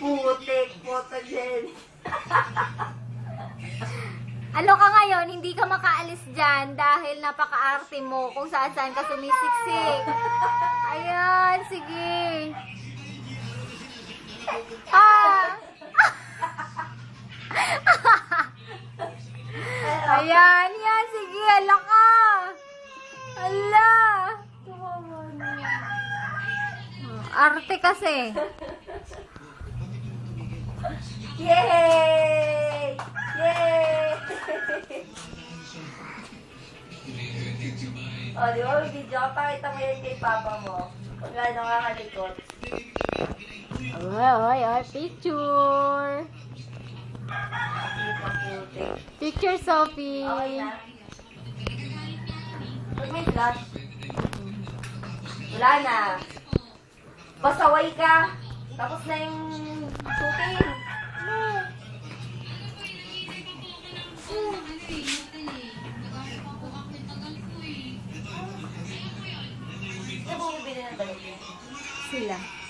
Putik, photogenic. Ano ka ngayon? Hindi ka makaalis dyan dahil napaka-arte mo kung saan-saan ka sumisiksik. Ayan, sige. Ah! Ayan, yan, sige, ala ka. Ala. Arte kasi. Yay! Yay! O, di ba may video ka? Pakita mo yan kay papa mo. Kung gaano kakalikot. Ay, picture. Putik. Picture, Sophie. Okay na. Pag may flash. Wala na. Pasaway ka. Tapos na yung shooting. Sino bumibili ng damit? Sila.